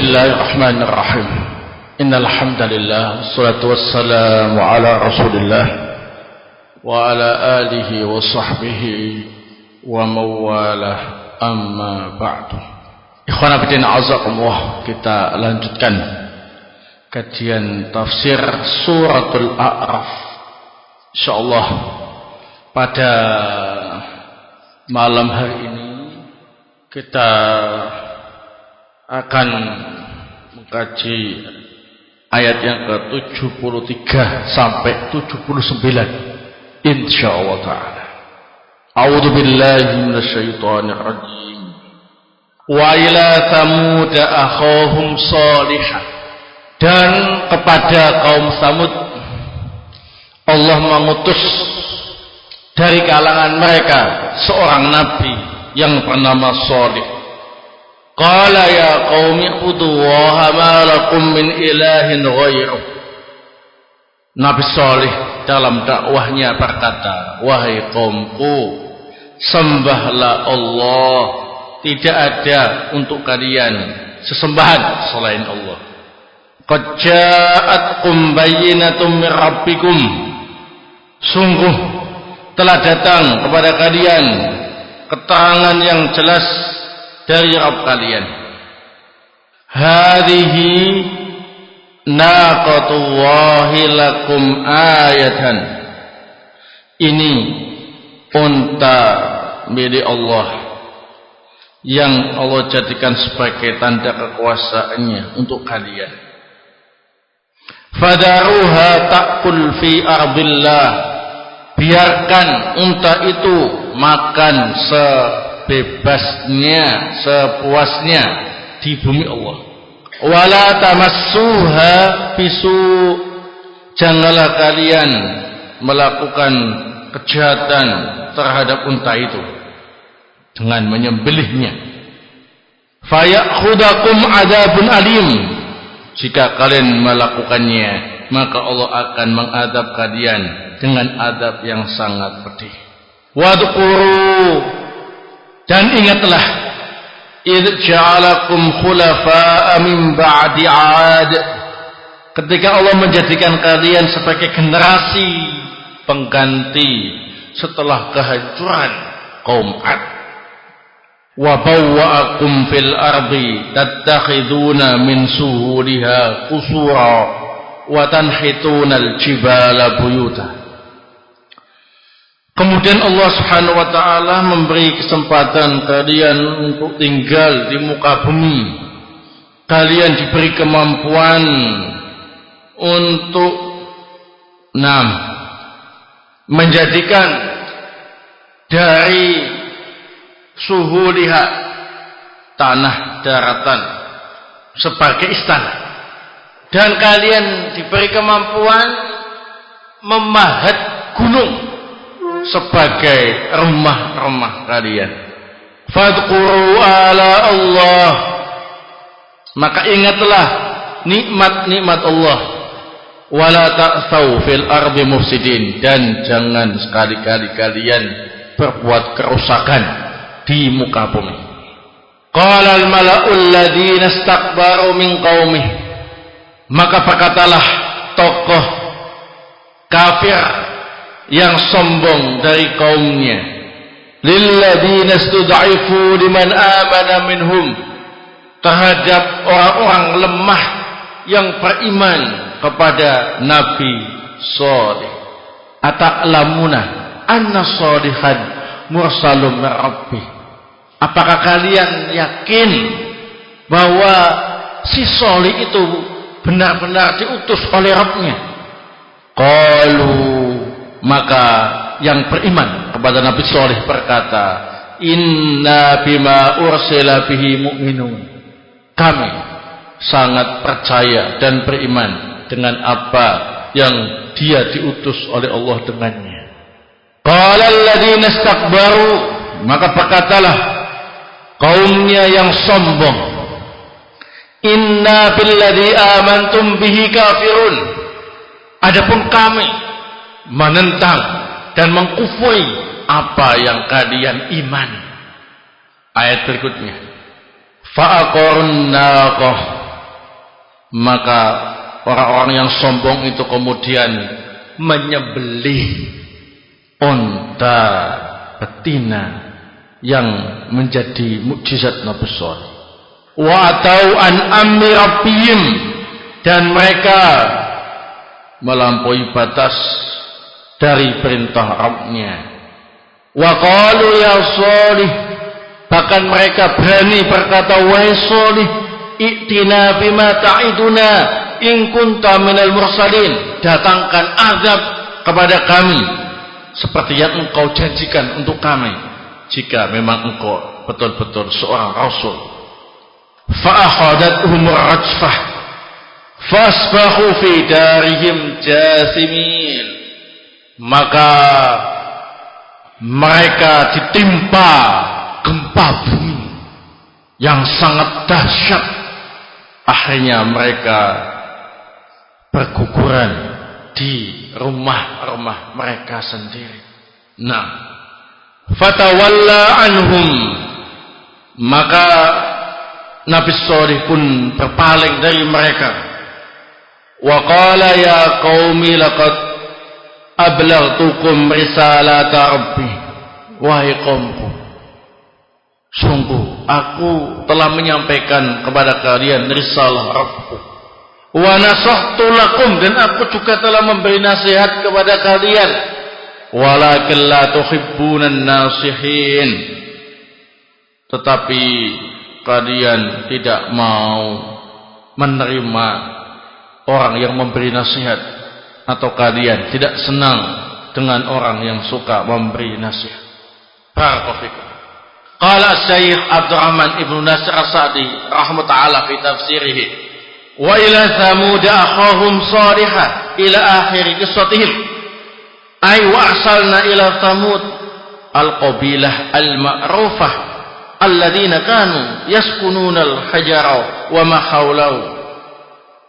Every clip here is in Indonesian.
Bismillahirrahmanirrahim. Innal hamdalillah wassalatu wassalamu ala Rasulillah wa ala alihi wa sahbihi wa mawalah, amma ba'du. Ikhwana fillah azakumullah, kita lanjutkan kajian tafsir suratul A'raf. Insyaallah pada malam hari ini kita akan mengkaji ayat yang ke-73 sampai 79 insyaallah taala. A'udzu billahi minasyaitonir rajim. Wa ila Tsamud akhahum Shalihah. Dan kepada kaum Samud Allah mengutus dari kalangan mereka seorang nabi yang bernama Shalih. Qala ya qaumi ubudullaha ma lakum min ilahin ghairuh. Nabi Shalih dalam dakwahnya berkata, wahai kaumku, sembahlah Allah, tidak ada untuk kalian sesembahan selain Allah. Qad ja'atkum bayyinatun min rabbikum. Sungguh telah datang kepada kalian keterangan yang jelas dari Rabb kalian. Hadhihi naqatullahi lakum ayatan. Ini unta milik Allah yang Allah jadikan sebagai tanda kekuasaannya untuk kalian. Fadaruha ta'kul fi ardillah. Biarkan unta itu makan sebebasnya, sepuasnya di bumi Allah. Wala tamassuha bisu. Janganlah kalian melakukan kejahatan terhadap unta itu dengan menyembelihnya. Fayakhudhukum adzabun alim. Jika kalian melakukannya, maka Allah akan mengadab kalian dengan adab yang sangat pedih. Wadhkuru, dan ingatlah, idz ja'alakum khulafa'a min ba'di 'ad, ketika Allah menjadikan kalian sebagai generasi pengganti setelah kehancuran kaum 'Ad. Wa bawwa'akum fil ardi tattakhiduna min suhuliha qusura wa tanhituna al-jibala buyuta. Kemudian Allah Subhanahu wa taala memberi kesempatan kalian untuk tinggal di muka bumi. Kalian diberi kemampuan untuk menjadikan dari suhu lihat tanah daratan sebagai istana, dan kalian diberi kemampuan memahat gunung sebagai rumah-rumah kalian. Fadhkuru ala Allah, maka ingatlah nikmat-nikmat Allah. Wala ta'tsaw fil ardi mufsidin, dan jangan sekali-kali kalian berbuat kerusakan di muka bumi. Qala al-mala'ul ladzina istakbaru min qaumih, maka berkatalah tokoh kafir yang sombong dari kaumnya, lil ladzina istud'ifu liman amana minhum, terhadap orang-orang lemah yang beriman kepada Nabi Shalih. Ata'lamuna anna Shalihan mursalun min rabbih. Apakah kalian yakin bahwa si Shalih itu benar-benar diutus oleh Rabb-nya? Qalu, maka yang beriman kepada Nabi Shalih berkata, inna bima ursila bihi mu'minun. Kami sangat percaya dan beriman dengan apa yang dia diutus oleh Allah dengannya. Qala alladziina istakbaru, maka berkatalah kaumnya yang sombong, inna billadzi amantum bihi kafirun. Adapun kami menentang dan mengkufuri apa yang kalian imani. Ayat berikutnya, fa'aqarun naqah, Maka orang-orang yang sombong itu kemudian menyembelih unta betina yang menjadi mukjizat Nabi Shalih. Wa atau an amri rabbihim, dan mereka melampaui batas dari perintah Rabbnya. Wa qalu ya Shalih, bahkan mereka berani berkata, wahai Shalih, i'tina bima ta'iduna in kunta minal mursalin, datangkan azab kepada kami seperti yang engkau janjikan untuk kami jika memang engkau betul-betul seorang rasul. Fa'akhadathum rajfah fasbahu fi darihim jasimin, maka mereka ditimpa gempa bumi yang sangat dahsyat. Akhirnya mereka berguguran di rumah-rumah mereka sendiri. Nah, fatawalla anhum, maka Nabi Shalih pun berpaling dari mereka. Wa qala ya qaumi laqad ablaghtukum risalata rabbi, wahai kaumku, sungguh aku telah menyampaikan kepada kalian risalah Rabbku. Wa nasahtu lakum, dan aku juga telah memberi nasihat kepada kalian. Walakin la tuhibbunan nasihin, tetapi kalian tidak mau menerima orang yang memberi nasihat, atau kalian tidak senang dengan orang yang suka memberi nasihat. Barakallahu. Qala Syekh Abdurrahman Ibnu Nasir As-Sa'di rahimahullah fi tafsirihi, wa ila Thamud akhahum Shalihah ila akhir qissatihim, ay wa arsalna ila Thamud al-qabilah al-ma'rufah alladhina kanu yaskununa al-hijra wa ma hawlahu,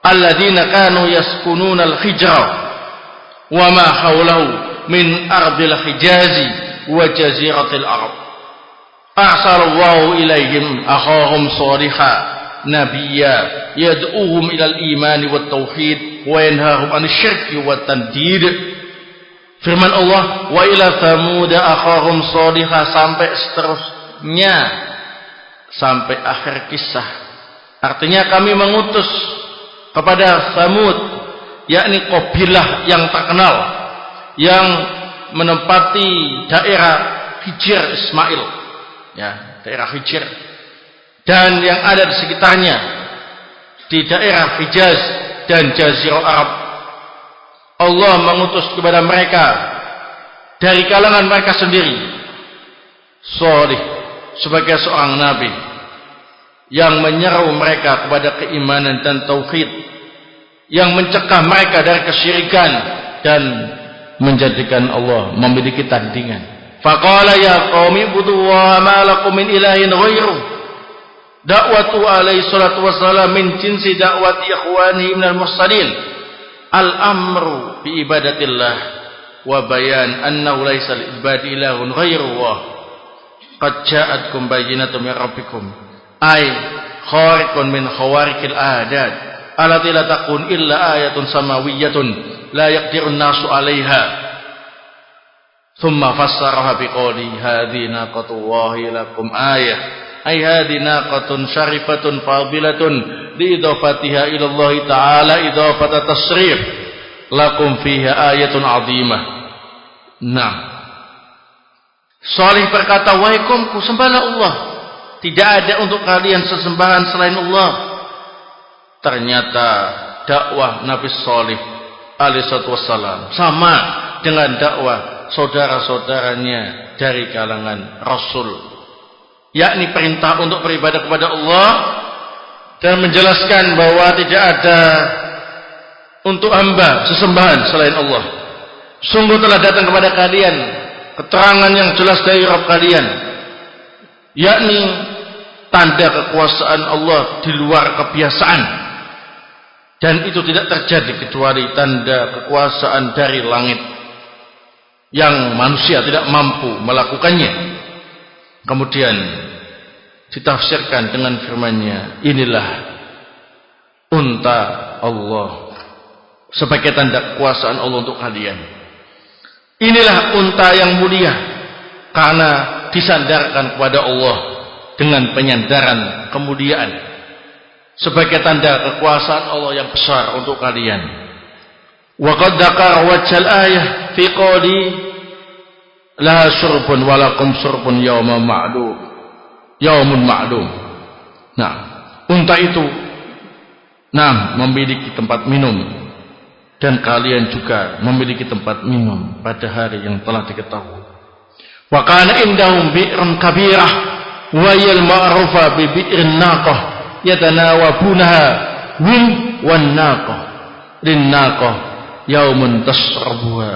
alladhina kanu yaskununa al-hijra wa ma hawlahu min ardil hijazi wa jaziratil arab. Arsalallahu ilaihim akhahum Shalihah nabiyya yad'uhum ilal iman wat tauhid wa yanhahum 'anil syirki wat tandid. Firman Allah, wa ila Thamud akhahum Shalihah, sampai seterusnya, sampai akhir kisah. Artinya kami mengutus kepada Thamud, yakni kabilah yang terkenal yang menempati daerah Hijr Ismail, ya, daerah Hijr, dan yang ada di sekitarnya di daerah Hijaz dan Jazirah Arab. Allah mengutus kepada mereka dari kalangan mereka sendiri Shalih sebagai seorang nabi yang menyeru mereka kepada keimanan dan tauhid, yang mencegah mereka dari kesyirikan dan menjadikan Allah memiliki tandingan. Faqala ya qaumi ibudullaha ma lakum min ilahin ghairuh. Da'watu alaihi salatu wassalam min jinsi da'wati ikhwanihi minal mursalin. Al-amru bi ibadatillah wa bayan annahu laisa lil ibadi ilahun ghairullah. Qad ja'atkum bayyinatun min rabbikum, ay khariqun min khawarikil adat allati la takun illa ayatun samawiyyatun la yaqdirun nasu 'alaiha. Thumma fassaraha biqawli hadhi naqatullahi lakum ayah, ay hadhi naqatun syarifatun fadilatun li idafatiha ila Allah ta'ala idafata tasrif lakum fiha ayatun 'azimah. Nah, Shalih berkata, wahai kaumku, sembahlah Allah, tidak ada untuk kalian sesembahan selain Allah. Ternyata dakwah Nabi Shalih alaihi wassalam sama dengan dakwah saudara-saudaranya dari kalangan Rasul, yakni perintah untuk beribadah kepada Allah dan menjelaskan bahwa tidak ada untuk hamba sesembahan selain Allah. Sungguh telah datang kepada kalian keterangan yang jelas dari Rabb kalian, yakni tanda kekuasaan Allah di luar kebiasaan, dan itu tidak terjadi kecuali tanda kekuasaan dari langit yang manusia tidak mampu melakukannya. Kemudian ditafsirkan dengan firman-Nya, inilah unta Allah, sebagai tanda kekuasaan Allah untuk kalian. Inilah unta yang mulia karena disandarkan kepada Allah dengan penyandaran kemuliaan, sebagai tanda kekuasaan Allah yang besar untuk kalian. Wa qad dzakara wajhal ayah fi qawli la syurbun walakum syurbun yaumun ma'lum. Nah, unta itu memiliki tempat minum, dan kalian juga memiliki tempat minum pada hari yang telah diketahui. Wa kana indahum bi'run kabirah wa yal ma'rufa bi bi'rin naqah yatanawabunaha hum wan naqah lin naqah yaumun tasrabuha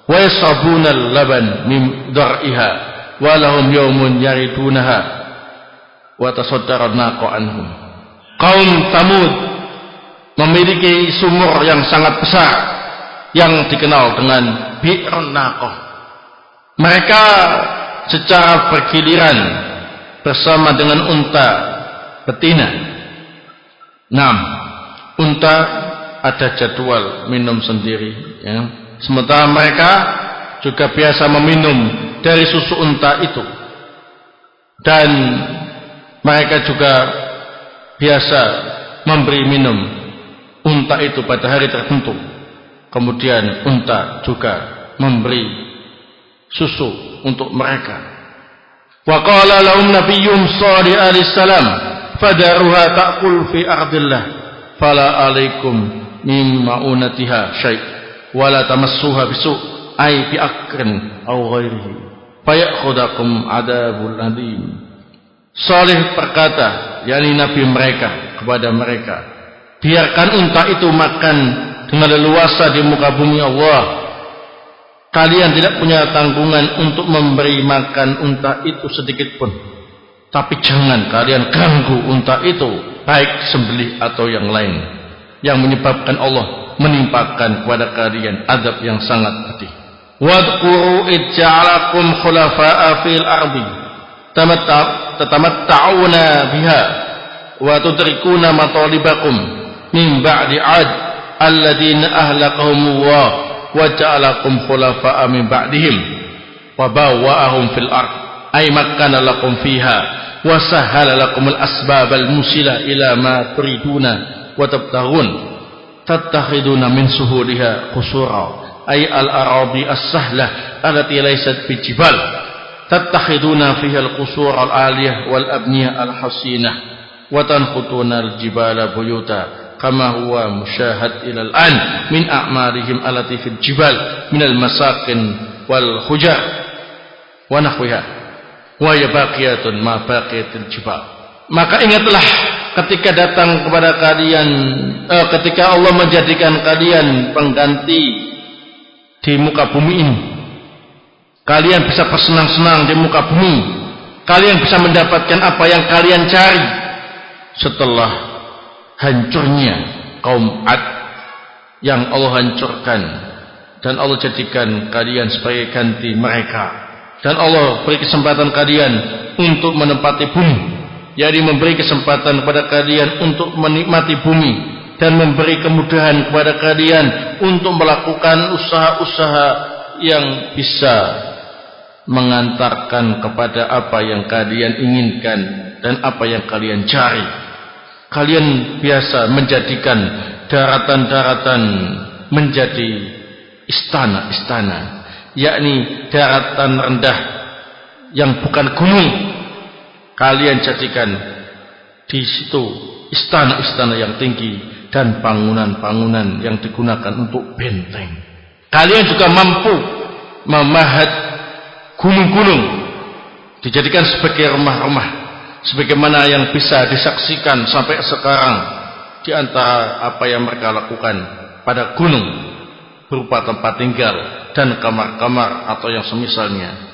wa yasrabuna al-laban min dar'iha wa lahum yaumun yaridunaha wa tasaddara naqah anhum. Kaum Tsamud memiliki sumur yang sangat besar yang dikenal dengan Bi'run Naqah. Mereka secara bergiliran bersama dengan unta betina. Unta ada jadwal minum sendiri, ya. Sementara mereka juga biasa meminum dari susu unta itu, dan mereka juga biasa memberi minum unta itu pada hari tertentu. Kemudian unta juga memberi susu untuk mereka. Wa qala lahum nabiyyum shalih alaihi salam fadaruha ta'kul fi ardillah fala alaikum min ma'unatiha syai' wala tamassuha bisu' ay bi akrin aw ghairihi fayakhudhukum adabul adim. Salih berkata, yakni nabi mereka, kepada mereka, biarkan unta itu makan dengan leluasa di muka bumi Allah. Kalian tidak punya tanggungan untuk memberi makan unta itu sedikit pun. Tapi jangan kalian ganggu unta itu, baik sembelih atau yang lain, yang menyebabkan Allah menimpakan kepada kalian azab yang sangat pedih. Wadhkuru id ja'alakum khulafa'a fil ardi tatamatta'una biha wa tudrikuna matalibakum min ba'di 'ad alladziina ahlakahumullah wa ja'alakum khulafa'a min ba'dihim wa bawwa'ahum fil ard ay makkana lakum fiha wa sahhala lakumul asbabal musila ila ma turiduna wa tabtaghun tattakhiduna min suhuliha qusura ay al-arabi as-sahlah allati laysat bijibal tattakhiduna fiha al-qusur al-aliyah wal abniyah al-hasinah wa tankhutuna al-jibala buyuta kama huwa musyahad ila al-an min a'marihim allati fil jibal min al-masakin wal hujar wa nahwiha wa ya baqiyatun ma baqiyatil jibal. Maka ingatlah ketika datang kepada kalian ketika Allah menjadikan kalian pengganti di muka bumi ini. Kalian bisa bersenang-senang di muka bumi. Kalian bisa mendapatkan apa yang kalian cari setelah hancurnya kaum Ad yang Allah hancurkan, dan Allah jadikan kalian sebagai ganti mereka. Dan Allah beri kesempatan kalian untuk menempati bumi, yakni memberi kesempatan kepada kalian untuk menikmati bumi dan memberi kemudahan kepada kalian untuk melakukan usaha-usaha yang bisa mengantarkan kepada apa yang kalian inginkan dan apa yang kalian cari. Kalian biasa menjadikan daratan-daratan menjadi istana-istana, yakni daratan rendah yang bukan gunung. Kalian jadikan di situ istana-istana yang tinggi dan bangunan-bangunan yang digunakan untuk benteng. Kalian juga mampu memahat gunung-gunung, dijadikan sebagai rumah-rumah, sebagaimana yang bisa disaksikan sampai sekarang di antara apa yang mereka lakukan pada gunung, berupa tempat tinggal dan kamar-kamar atau yang semisalnya.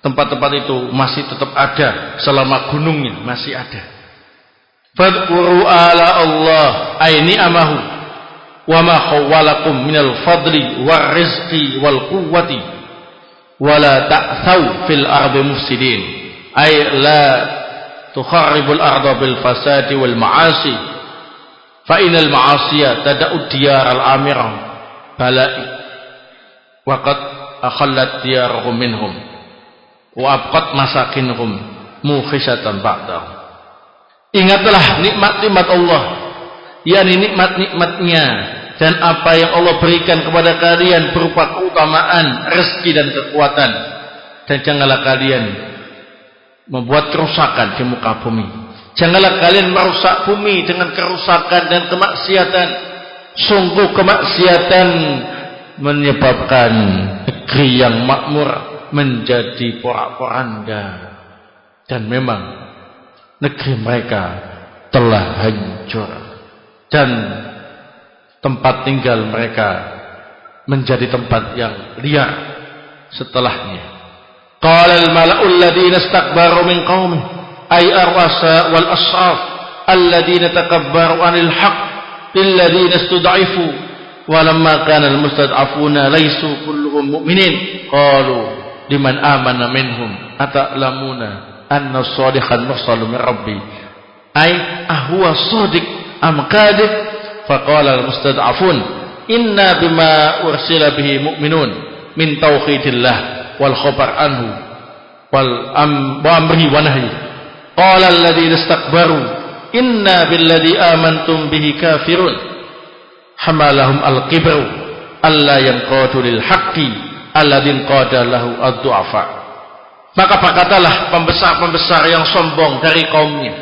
Tempat-tempat itu masih tetap ada selama gunungnya masih ada. Fadhkuru ala Allah aini amahu wa ma khawwalakum minal fadli war rizqi wal quwwati wala ta'thaw fil ardi mufsidin ay la tukharribul arda bil fasadi wal ma'asi Fa inal ma'asiya tada'u diyar al-amirah bala'i wa qad akhallat diyarhum minhum wa abqat masakinhum mukhisatan ba'dahu. Ingatlah nikmat-nikmat Allah, yakni nikmat-nikmatnya dan apa yang Allah berikan kepada kalian berupa keutamaan, rezeki dan kekuatan, dan janganlah kalian membuat kerusakan di muka bumi. Janganlah kalian merusak bumi dengan kerusakan dan kemaksiatan. Sungguh kemaksiatan menyebabkan negeri yang makmur menjadi porak-poranda, dan memang negeri mereka telah hancur dan tempat tinggal mereka menjadi tempat yang liar setelahnya. Qala al-mala'u alladhina istakbaru min qaumih ay arwasa wal ashab alladhina takabbaru 'anil haqq lilladhina istud'ifu walamma kana al-mustad'afuna laysu kulluhum mu'minin qalu liman amana minhum ata'lamuna anna as-sadiqan mursalun min rabbi ay ahwa shadiq am kadhib faqala al-mustad'afun inna bima ursila bihi mu'minun min tauhidillah wal khabar anhu wal amri wa nahyi. Qala alladhina istakbaru inna billadhi amantum bihi kafirun hamalahum al-kibru alla yanqadu lil haqqi alladhin qada lahu ad-du'afa. Maka berkatalah pembesar-pembesar yang sombong dari kaumnya,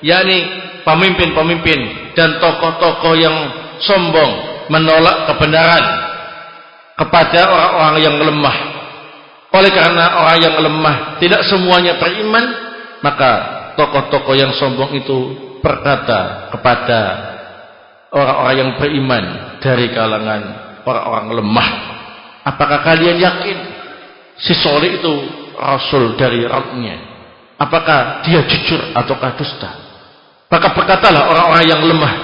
yakni pemimpin-pemimpin dan tokoh-tokoh yang sombong menolak kebenaran kepada orang-orang yang lemah. Oleh karena orang yang lemah tidak semuanya beriman, maka tokoh-tokoh yang sombong itu berkata kepada orang-orang yang beriman dari kalangan orang-orang lemah, apakah kalian yakin si Soleh itu Rasul dari Rabbnya? Apakah dia jujur ataukah dusta? Maka berkatalah orang-orang yang lemah,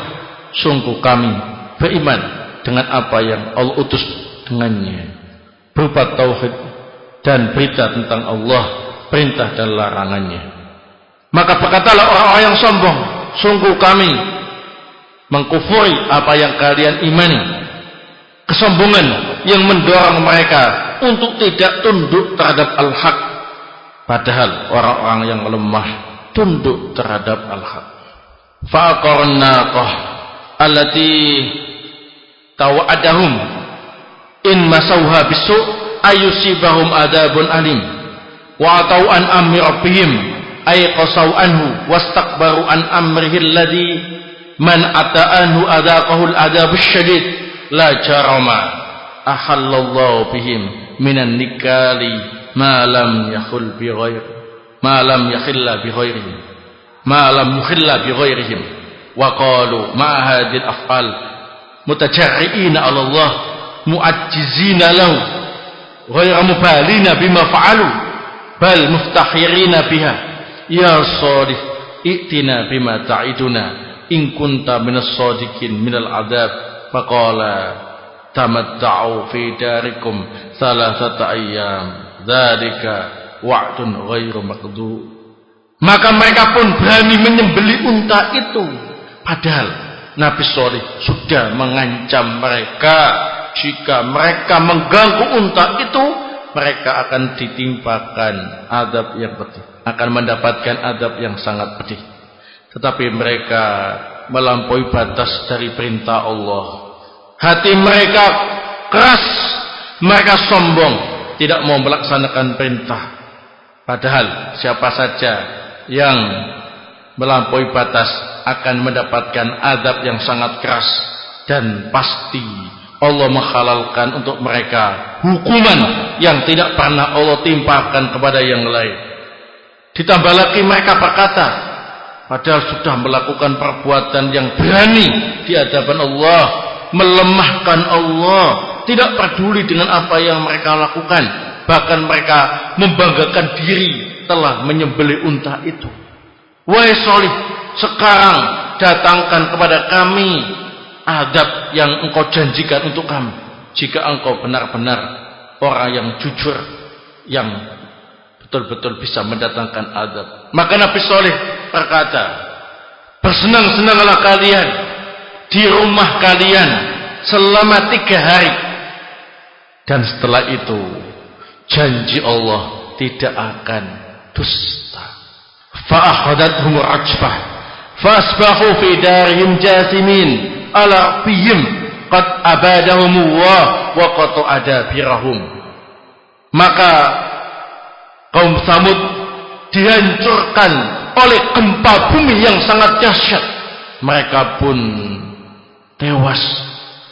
sungguh kami beriman dengan apa yang Allah utus dengannya berupa tauhid dan berita tentang Allah, perintah dan larangannya. Maka berkatalah orang-orang yang sombong, sungguh kami mengkufuri apa yang kalian imani. Kesombongan yang mendorong mereka untuk tidak tunduk terhadap al-haq, padahal orang-orang yang lemah tunduk terhadap al-haq. Fa'aqarun naqah allati tawa'adahum in masawha bisu ayusibahum adabun alim wa atau an amri rabbihim ay qasaw anhu wastakbaru an amrihi alladhi man ata'anhu adaqahu al-adab syadid la jarama ahallallahu bihim minan nikali ma lam yakhul bi ghair ma lam yakhilla bi ghairihim ma lam yukhilla bi ghairihim wa qalu ma hadhihi al-af'al mutajarri'ina 'ala Allah mu'ajjizina lahu ghayra mubalina bima fa'alu bal muftahirina biha ya Salih i'tina bima ta'iduna in kunta minas sadiqin minal adab faqala tamatta'u fi darikum thalathata ayyam dzalika wa'dun ghairu maqdu. Maka mereka pun berani menyembelih unta itu, padahal Nabi Salih sudah mengancam mereka, jika mereka mengganggu unta itu, mereka akan ditimpakan adab yang pedih, akan mendapatkan adab yang sangat pedih. Tetapi mereka melampaui batas dari perintah Allah. Hati mereka keras, mereka sombong, tidak mau melaksanakan perintah. Padahal siapa saja yang melampaui batas akan mendapatkan adab yang sangat keras, dan pasti Allah menghalalkan untuk mereka hukuman yang tidak pernah Allah timpakan kepada yang lain. Ditambah lagi mereka berkata, padahal sudah melakukan perbuatan yang berani di hadapan Allah, melemahkan Allah, tidak peduli dengan apa yang mereka lakukan, bahkan mereka membanggakan diri telah menyembelih unta itu. Wahai Salih, sekarang datangkan kepada kami adab yang engkau janjikan untuk kami, jika engkau benar-benar orang yang jujur, yang betul-betul bisa mendatangkan adab. Maka Nabi Saleh berkata, bersenang-senanglah kalian di rumah kalian selama 3 hari. Dan setelah itu janji Allah tidak akan dusta. Fa'akhadathum rajfah fa'asbahu fi darihim jasimin ala rabbihim qad abadahumullah wa qata'a adabirahum. Maka kaum Samud dihancurkan oleh gempa bumi yang sangat dahsyat. Mereka pun tewas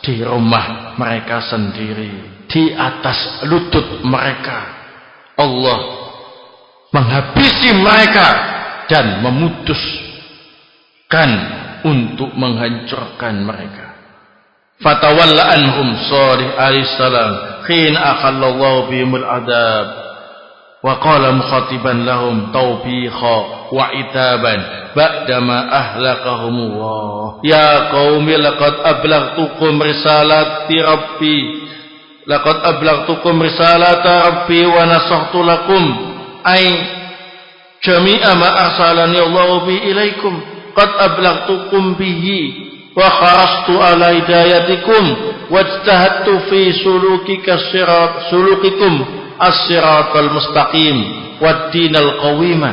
di rumah mereka sendiri, di atas lutut mereka. Allah menghabisi mereka dan memutuskan untuk menghancurkan mereka. Fatawalla anhum Shalih alaihissalam khina akhallallahu bihimul adab wa qala mukhatiban lahum tawbiha wa itaban ba'dama ahlakahumullah ya qaumi laqad ablaghtukum risalati rabbi laqad ablaghtukum risalata rabbi wa nasahtu lakum ay jami'a ma arsalani Allah bi ilaikum qad ablaghtukum bihi wa kharastu ala hidayatikum wajtahadtu fi sulukikum as-siratal mustaqim wad-dinal qawima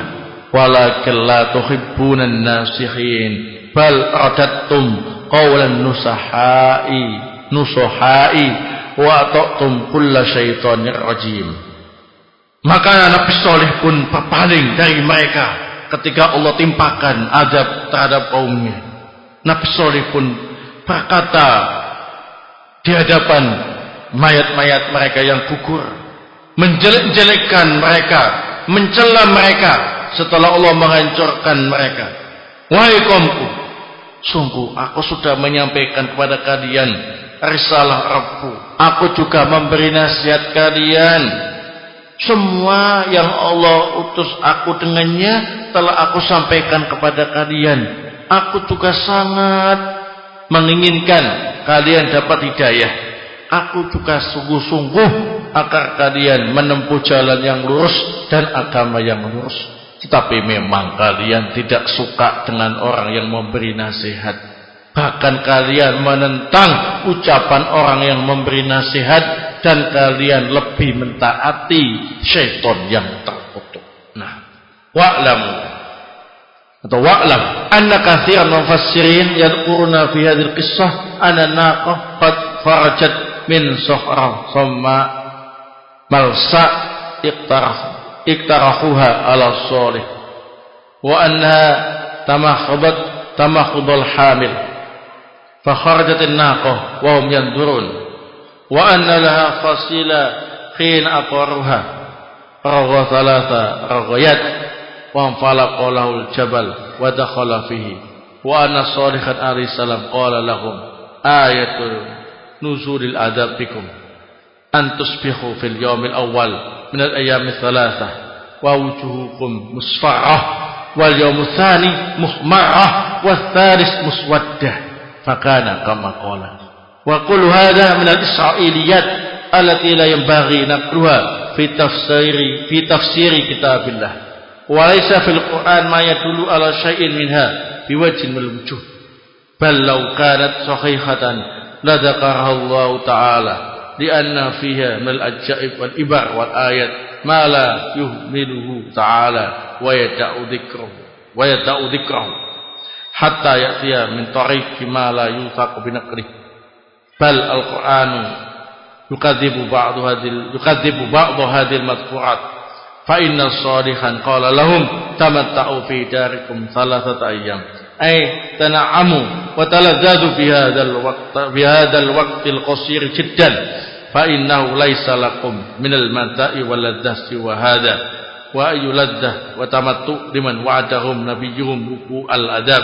walakin la tuhibbunan nasihin bal radattum qawlan nusuhai wa ata'tum kulla syaitanir rajim. Maka Nabi Saleh pun berpaling dari mereka ketika Allah timpakan azab terhadap kaumnya. Nabi Saleh pun berkata di hadapan mayat-mayat mereka yang gugur, menjelek-jelekkan mereka, mencela mereka setelah Allah menghancurkan mereka. Wahai kaumku, sungguh aku sudah menyampaikan kepada kalian risalah Rabbku. Aku juga memberi nasihat kalian. Semua yang Allah utus aku dengannya telah aku sampaikan kepada kalian. Aku juga sangat menginginkan kalian dapat hidayah. Aku juga sungguh-sungguh agar kalian menempuh jalan yang lurus dan agama yang lurus. Tetapi memang kalian tidak suka dengan orang yang memberi nasihat. Bahkan kalian menentang ucapan orang yang memberi nasihat. Dan kalian lebih mentaati syaitan yang terkutuk. Nah, wa'lam anna katsiran mufassirin yadhkuruna fi hadhil qissah anna naqah qad farajat min suhra thumma malsa iktarahuha ala Salih wa annaha tamakhudul hamil fa kharajat an-naqah wa hum yanzurun wa anna laha fasila khina aqaruha rawa thalatha raghayat wa anfalaqa lahul jabal wa dakhala fihi wa anna Salihan alaihi salam qala lahum ayatul nuzulil adab bikum an tusbihu fil yawmil awwal min al ayyami thalatha wa wujuhukum musfarrah wal yawmul thani muhmarrah wa thalith muswaddah fakana kama qala. Wa qul hadha min al-isra'iliyat allati la yanbaghi naqluha fi tafsiri kitabillah wa laysa fil Qur'an ma yadullu ala syai'in minha biwajhin min wujuh bal law kanat sahihatan la dzakaraha Allah ta'ala li'anna fiha min al-ajaib wal ibar wal ayat ma la yuhmiluhu ta'ala wa yada'u dhikrahu hatta ya'tiya min tariqi ma la yufaqu bi naqlihi bal al-Qur'anu yukadzibu ba'd hadhil madhkurat fa inna Salihan qala lahum tamatta'u fi darikum thalathata ayyam ay tana'amu wa taladzadu bi hadzal waqtil qasir jiddan fa innahu laysa lakum minal mata'i wal ladzati wa hadha wa ayu ladzah wa tamattu liman wa'adahum nabiyyuhum wuqu'al adab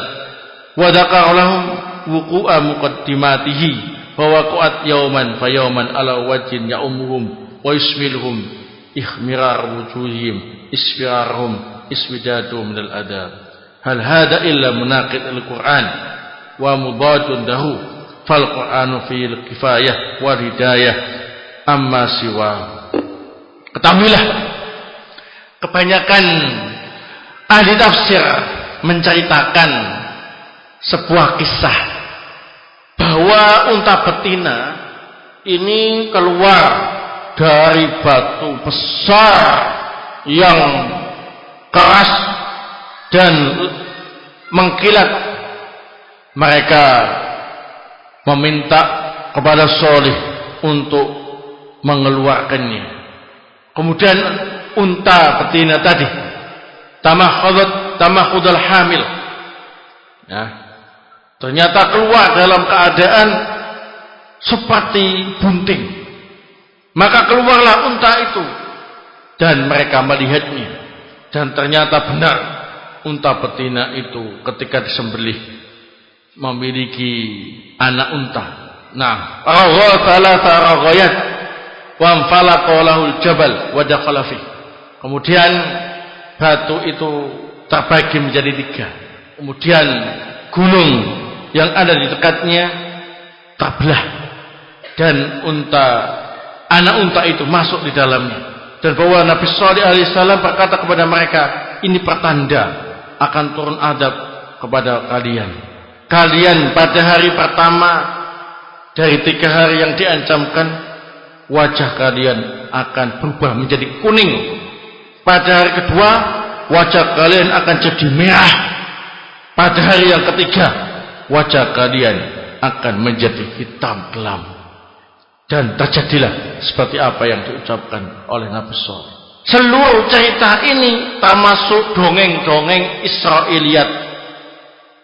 wa dzakara lahum wuqu'a muqaddimatihi fawaqat yawman fayawman ala wajhin ya'umuhum wa yusmiluhum ikhmirar wujuhihim isfirarhum iswidadu minal adab hal hada illa munaqid al-Qur'an wa mubadun dahu fal Qur'anu fil kifayah wal hidayah amma siwa. Ketahuilah kebanyakan ahli tafsir menceritakan sebuah kisah bahwa unta betina ini keluar dari batu besar yang keras dan mengkilat. Mereka meminta kepada Salih untuk mengeluarkannya. Kemudian unta betina tadi tamakhudul hamil, ya, ternyata keluar dalam keadaan seperti bunting. Maka keluarlah unta itu dan mereka melihatnya, dan ternyata benar unta betina itu ketika disembelih memiliki anak unta. Nah, thalatha raghayat wa anfalaqa lahul jabal wa dakhala fi. Kemudian batu itu terbagi menjadi 3. Kemudian gunung yang ada di dekatnya terbelah dan anak unta itu masuk di dalamnya. Dan bahwa Nabi Shalih alaihissalam berkata kepada mereka, ini pertanda akan turun azab kepada kalian. Kalian pada hari pertama dari 3 hari yang diancamkan, wajah kalian akan berubah menjadi kuning. Pada hari kedua, wajah kalian akan jadi merah. Pada hari yang ketiga, wajah kalian akan menjadi hitam kelam. Dan terjadilah seperti apa yang diucapkan oleh Nabi Shalih. Seluruh cerita ini termasuk dongeng-dongeng Israiliyat,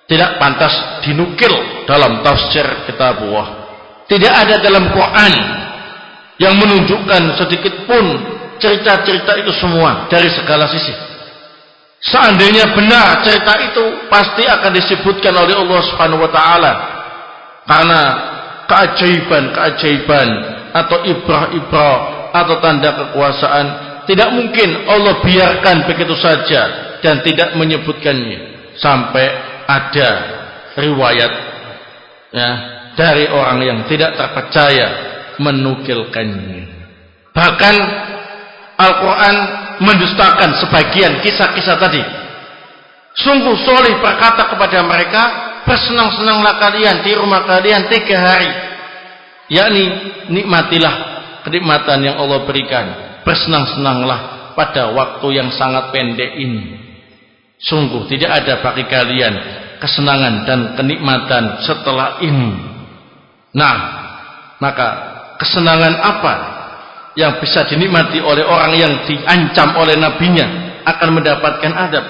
tidak pantas dinukil dalam tafsir kitabullah. Tidak ada dalam Quran yang menunjukkan sedikit pun cerita-cerita itu semua dari segala sisi. Seandainya benar cerita itu, pasti akan disebutkan oleh Allah Subhanahu wa taala, karena keajaiban-keajaiban atau ibrah-ibrah atau tanda kekuasaan tidak mungkin Allah biarkan begitu saja dan tidak menyebutkannya sampai ada riwayat, ya, dari orang yang tidak terpercaya menukilkannya. Bahkan Al-Quran mendustakan sebagian kisah-kisah tadi. Sungguh Salih berkata kepada mereka, bersenang-senanglah kalian di rumah kalian 3 hari, yakni nikmatilah kenikmatan yang Allah berikan, bersenang-senanglah pada waktu yang sangat pendek ini. Sungguh tidak ada bagi kalian kesenangan dan kenikmatan setelah ini. Nah, maka kesenangan apa yang bisa dinikmati oleh orang yang diancam oleh nabinya akan mendapatkan adab?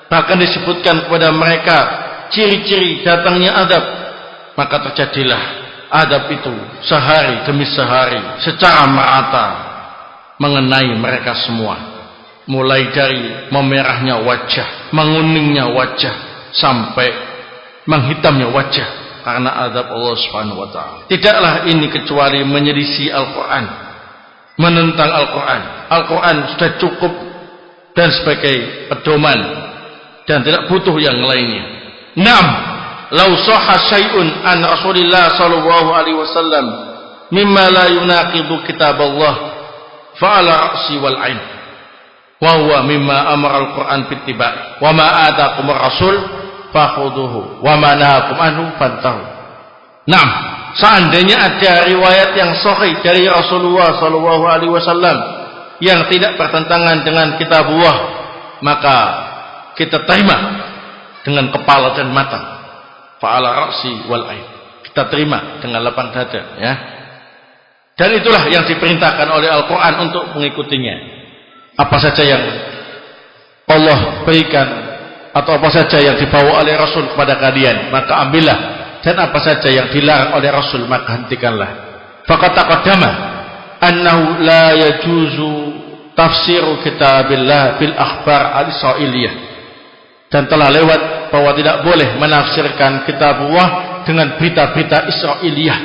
Bahkan disebutkan kepada mereka ciri-ciri datangnya adab. Maka terjadilah adab itu sehari demi sehari secara merata mengenai mereka semua, mulai dari memerahnya wajah, menguningnya wajah, sampai menghitamnya wajah karena adab Allah Subhanahu wa taala. Tidaklah ini kecuali menyelisih Al-Quran, menentang Al-Quran. Al-Quran sudah cukup dan sebagai pedoman dan tidak butuh yang lainnya. Naam, law sahha syai'un an Rasulillah sallallahu alaihi wasallam mimma la yunaqidu kitab Allah fa ala ra'si wal 'ain wa huwa mimma amara Al-Quran bittiba' wa ma ataakum ar-rasul fakhuduhu wa ma nahakum anhu fantahu. Naam, seandainya ada riwayat yang sahih dari Rasulullah sallallahu alaihi wasallam yang tidak bertentangan dengan kitabullah, maka kita terima dengan kepala dan mata. Fa'ala ra'si wal 'ain. Kita terima dengan lapang dada, ya. Dan itulah yang diperintahkan oleh Al-Quran untuk mengikutinya. Apa saja yang Allah berikan atau apa saja yang dibawa oleh Rasul kepada kalian, maka ambillah, dan apa saja yang dilarang oleh Rasul maka hentikanlah. Faqad taqaddama annahu la yajuzu tafsiru kitabillah bil akhbar al-israiliyah, dan telah lewat bahwa tidak boleh menafsirkan kitabullah dengan berita-berita Israiliyah,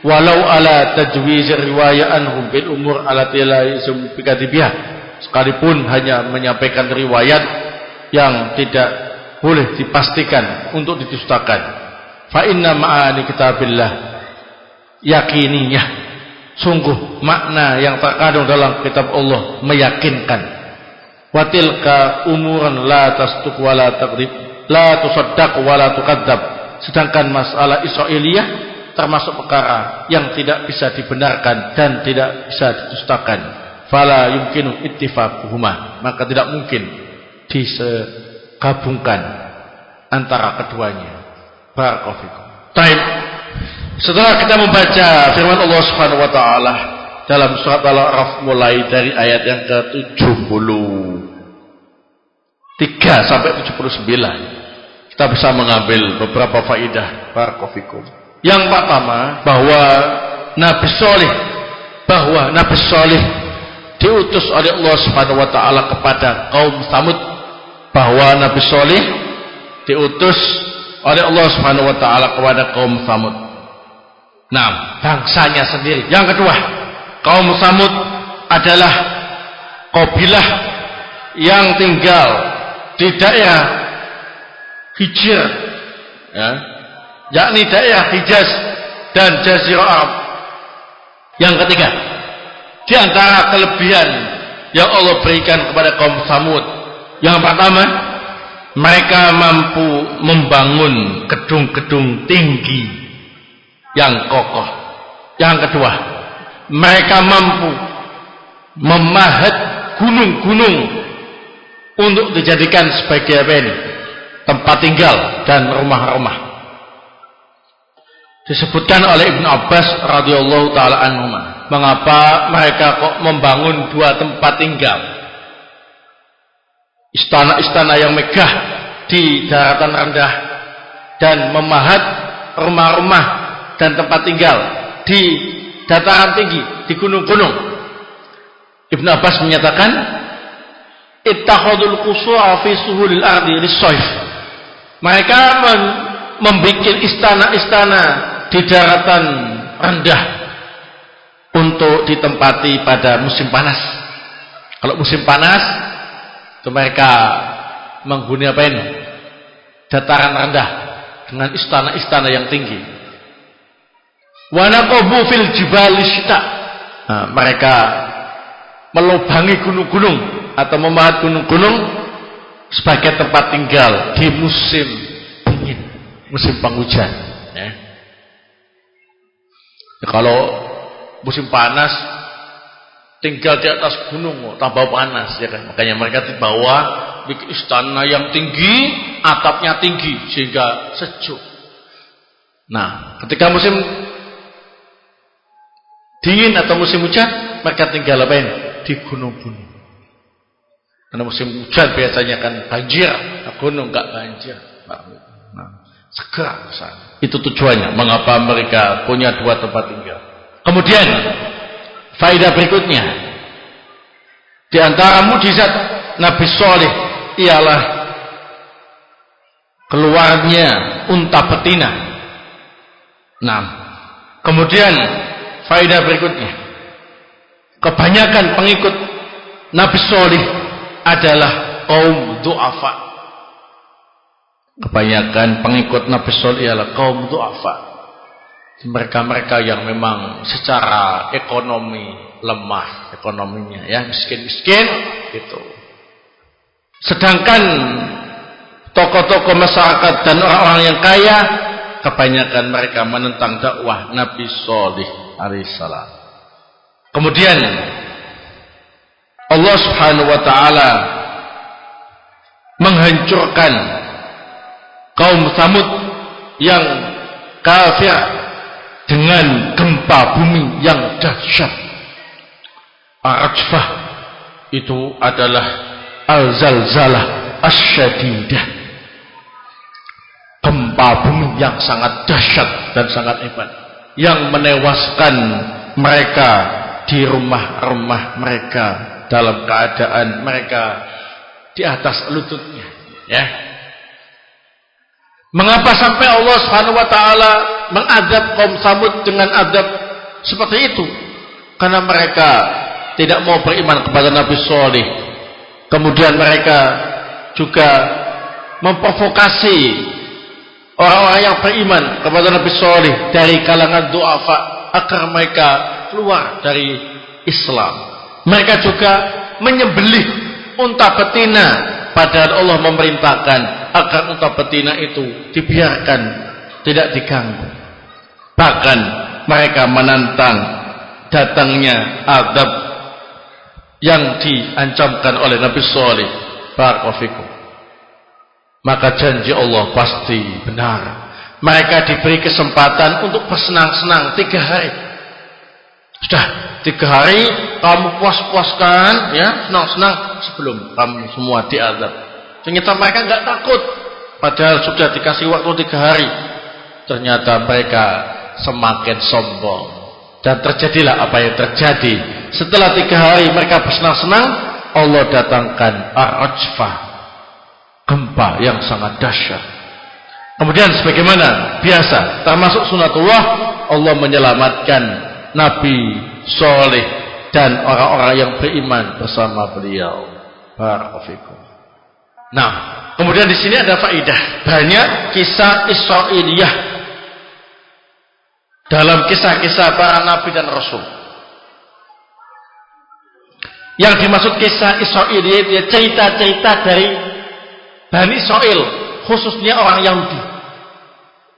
walau ala tajwiz riwayat anhum bil umur allati la yusum bikatibiyah, sekalipun hanya menyampaikan riwayat yang tidak boleh dipastikan untuk didustakan. Fa inna ma'ani kitabillah yakiniyah, sungguh makna yang terkandung dalam kitab Allah meyakinkan. Wa tilka umuran la tasduq wa la taqdib, la tusaddaq wa la tukadzab. Sedangkan masalah Israiliyah termasuk perkara yang tidak bisa dibenarkan dan tidak bisa didustakan. Fala yumkinu ittifaquhuma, maka tidak mungkin digabungkan antara keduanya. Barakallahu fikum. Baik. Setelah kita membaca firman Allah Subhanahu wa taala dalam surat Al-A'raf mulai dari ayat yang ke-73 sampai 79, kita bisa mengambil beberapa faidah. Barakallahu fikum. Yang pertama, bahwa Nabi Saleh diutus oleh Allah Subhanahu wa taala kepada kaum Tsamud, bahwa Nabi Saleh diutus oleh Allah Subhanahu wa taala kepada kaum Tsamud. Nah, bangsanya sendiri. Yang kedua, kaum Tsamud adalah kabilah yang tinggal di daerah Hijr, ya, yakni daerah Hijaz dan Jazirah Arab. Yang ketiga, di antara kelebihan yang Allah berikan kepada kaum Tsamud, yang pertama, mereka mampu membangun gedung-gedung tinggi yang kokoh. Yang kedua, mereka mampu memahat gunung-gunung untuk dijadikan sebagai tempat tinggal dan rumah-rumah. Disebutkan oleh Ibnu Abbas radhiyallahu taala anhuma, mengapa mereka kok membangun dua tempat tinggal, istana-istana yang megah di daratan rendah dan memahat rumah-rumah dan tempat tinggal di dataran tinggi, di gunung-gunung. Ibnu Abbas menyatakan, ittakhadul qusura fi suhulil ardi lis-sayf. Mereka membuat istana-istana di daratan rendah untuk ditempati pada musim panas. Kalau musim panas itu mereka menghuni dataran rendah dengan istana-istana yang tinggi. Wa naqabu fil jibali syita. Nah, mereka melubangi gunung-gunung atau memahat gunung-gunung sebagai tempat tinggal di musim dingin, musim penghujan, ya. Kalau musim panas tinggal di atas gunung tambah panas, ya kan? Makanya mereka di bawah bikin istana yang tinggi, atapnya tinggi sehingga sejuk. Nah, ketika musim dingin atau musim hujan, mereka tinggal di gunung-gunung. Karena musim hujan biasanya kan banjir, gunung enggak banjir. Nah, segera ke sana. Itu tujuannya, mengapa mereka punya dua tempat tinggal. Kemudian faedah berikutnya, di antara mukjizat Nabi Saleh ialah keluarnya unta betina. Nah, kemudian faedah berikutnya, kebanyakan pengikut Nabi Saleh adalah kaum du'afa. Kebanyakan pengikut Nabi Saleh adalah kaum du'afa. Mereka-mereka yang memang secara ekonomi lemah ekonominya, ya, miskin-miskin gitu. Sedangkan tokoh-tokoh masyarakat dan orang-orang yang kaya, kebanyakan mereka menentang dakwah Nabi Saleh alaihissalam. Kemudian Allah Subhanahu wa taala menghancurkan kaum Tsamud yang kafir dengan gempa bumi yang dahsyat. Ar-Rajfah itu adalah al-zalzalah asy-syadidah, gempa bumi yang sangat dahsyat dan sangat hebat, yang menewaskan mereka di rumah-rumah mereka dalam keadaan mereka di atas lututnya, ya. Mengapa sampai Allah Subhanahu wa taala mengadab kaum Tsamud dengan adab seperti itu? Karena mereka tidak mau beriman kepada Nabi Saleh. Kemudian mereka juga memprovokasi orang-orang yang beriman kepada Nabi Saleh dari kalangan du'afa agar mereka keluar dari Islam. Mereka juga menyembelih unta betina, padahal Allah memerintahkan agar unta betina itu dibiarkan, tidak diganggu. bahkan mereka menantang datangnya azab yang diancamkan oleh Nabi Saleh. Barakallahu fikum. Maka janji Allah pasti benar. Mereka diberi kesempatan untuk bersenang-senang 3 hari. Sudah 3 hari kamu puas-puaskan, ya, senang-senang sebelum kamu semua diazab. Ternyata mereka enggak takut, padahal sudah dikasih waktu 3 hari. Ternyata mereka semakin sombong, dan terjadilah apa yang terjadi. Setelah 3 hari mereka bersenang-senang, Allah datangkan ar-rajfah, gempa yang sangat dahsyat. Kemudian sebagaimana biasa, termasuk sunatullah, Allah menyelamatkan Nabi Saleh dan orang-orang yang beriman bersama beliau. Barakallahu fikum. Nah, kemudian di sini ada faedah, banyak kisah Israiliyah dalam kisah-kisah para nabi dan rasul. Yang dimaksud kisah Israiliyah itu cerita-cerita dari Bani Israil, khususnya orang Yahudi.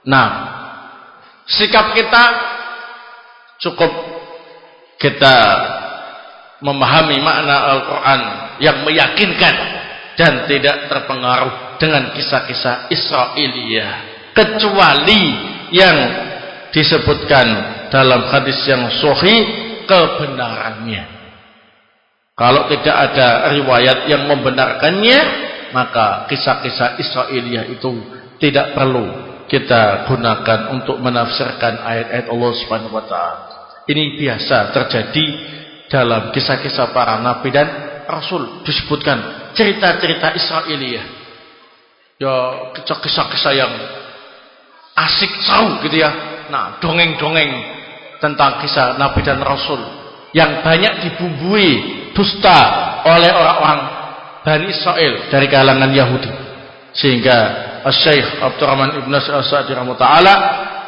Nah, sikap kita cukup kita memahami makna Al-Quran yang meyakinkan dan tidak terpengaruh dengan kisah-kisah Israiliyah, kecuali yang disebutkan dalam hadis yang sahih kebenarannya. Kalau tidak ada riwayat yang membenarkannya, maka kisah-kisah Israiliyah itu tidak perlu kita gunakan untuk menafsirkan ayat-ayat Allah Subhanahu wa taala. Ini biasa terjadi dalam kisah-kisah para nabi dan rasul, disebutkan cerita-cerita Israiliyah. Ya, kisah-kisah yang asik, seru gitu ya. Nah, dongeng-dongeng tentang kisah nabi dan rasul yang banyak dibumbui dusta oleh orang-orang Bani Israel dari kalangan Yahudi, sehingga Syekh Abdurrahman Ibn As-Sa'di rahimahullah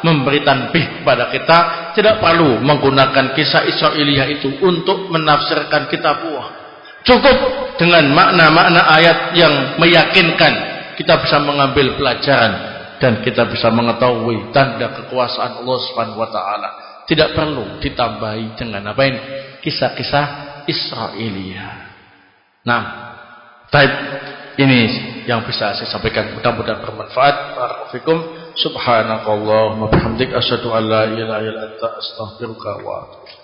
memberi tanbih kepada kita, tidak perlu menggunakan kisah Israiliyah itu untuk menafsirkan kitab Allah. Cukup dengan makna-makna ayat yang meyakinkan, kita bisa mengambil pelajaran dan kita bisa mengetahui tanda kekuasaan Allah Subhanahu wa taala. Tidak perlu ditambahi dengan apa ini? Kisah-kisah Israiliyah. Nah, baik, ini yang bisa saya sampaikan, mudah-mudahan bermanfaat. Barakallahu fikum. Subhanakallahumma bihamdik asyhadu an la ilaha illa anta astaghfiruka wa atubu ilaik.